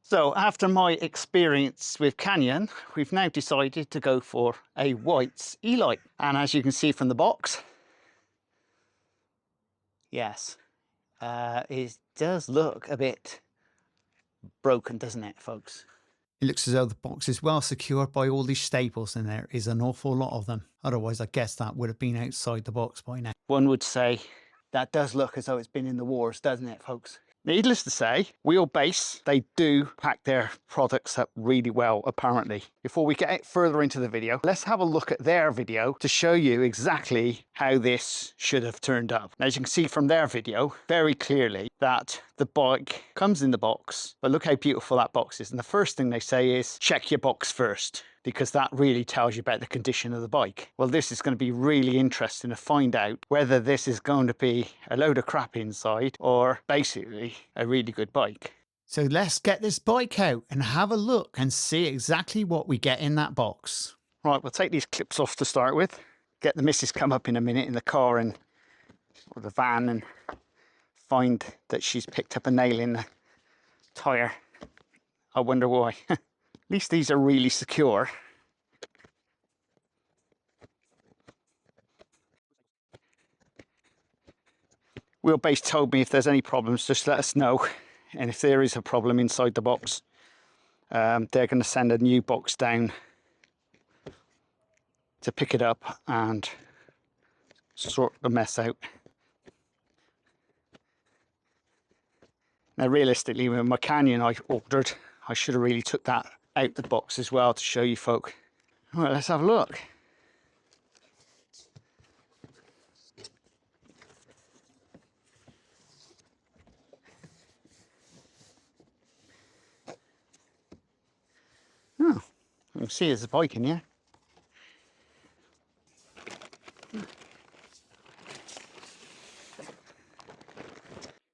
So after my experience with Canyon, we've now decided to go for a Whyte E-lyte. And as you can see from the box, yes, it does look a bit broken, doesn't it, folks? It looks as though the box is well secured by all these staples, and there is an awful lot of them. Otherwise, I guess that would have been outside the box by now. One would say that does look as though it's been in the wars, doesn't it, folks? Needless to say, Wheelbase, they do pack their products up really well, apparently. Before we get further into the video, let's have a look at their video to show you exactly how this should have turned up. Now, as you can see from their video very clearly that the bike comes in the box, but look how beautiful that box is. And the first thing they say is check your box first, because that really tells you about the condition of the bike. Well, this is going to be really interesting to find out whether this is going to be a load of crap inside or basically a really good bike. So let's get this bike out and have a look and see exactly what we get in that box. Right, we'll take these clips off to start with. Get the missus come up in a minute in the car and or the van and find that she's picked up a nail in the tyre. I wonder why. At least these are really secure. Wheelbase told me if there's any problems, just let us know. And if there is a problem inside the box, they're going to send a new box down to pick it up and sort the mess out. Now, realistically, with my Canyon I ordered, I should have really took that out the box as well to show you folk. Right, let's have a look. Oh, you can see there's a bike in here.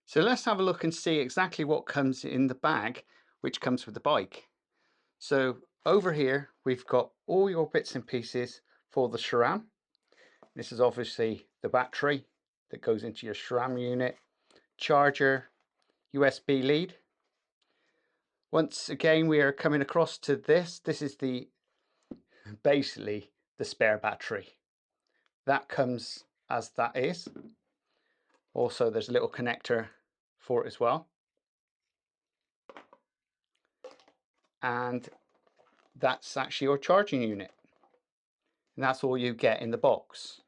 So let's have a look and see exactly what comes in the bag, which comes with the bike. So over here, we've got all your bits and pieces for the SRAM. This is obviously the battery that goes into your SRAM unit, charger, USB lead. Once again, we are coming across to this. This is basically the spare battery. That comes as that is. Also, there's a little connector for it as well. And that's actually your charging unit. And that's all you get in the box.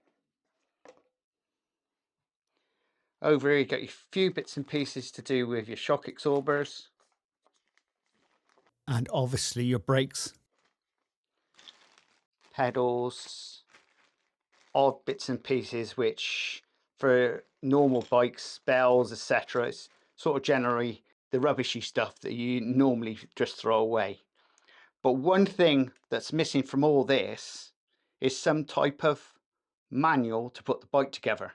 Over here, you get a few bits and pieces to do with your shock absorbers. And obviously your brakes. Pedals. Odd bits and pieces, which for normal bikes, bells, etc., it's sort of generally the rubbishy stuff that you normally just throw away. But one thing that's missing from all this is some type of manual to put the bike together.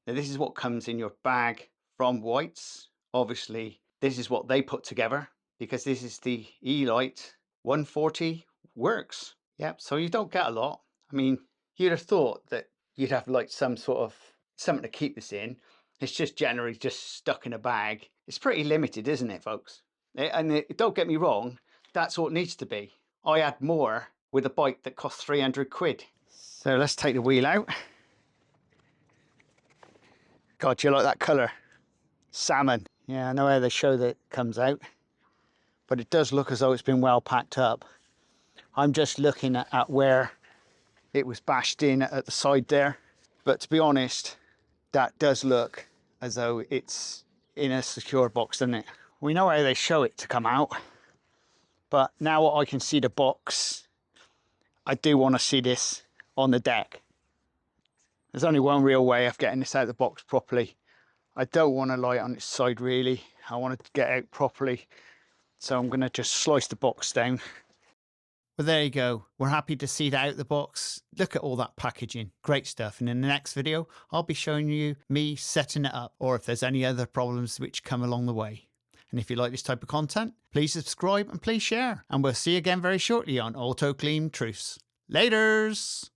Now, this is what comes in your bag from Whyte's. Obviously, this is what they put together because this is the E-lyte 140 works. Yep, so you don't get a lot. I mean, you'd have thought that you'd have like some sort of something to keep this in. It's just generally just stuck in a bag. It's pretty limited, isn't it, folks? And don't get me wrong, that's what it needs to be. I had more with a bike that cost 300 quid. So let's take the wheel out. God, do you like that colour? Salmon. Yeah, I know how they show that it comes out, but it does look as though it's been well packed up. I'm just looking at where it was bashed in at the side there. But to be honest, that does look as though it's in a secure box, doesn't it? We know how they show it to come out, but now I can see the box, I do want to see this on the deck. There's only one real way of getting this out of the box properly. I don't want to lie on its side really. I want it to get out properly. So I'm going to just slice the box down. Well, there you go. We're happy to see that out the box. Look at all that packaging. Great stuff. And in the next video, I'll be showing you me setting it up, or if there's any other problems which come along the way. And if you like this type of content, please subscribe and please share. And we'll see you again very shortly on Auto Clean Truths. Laters!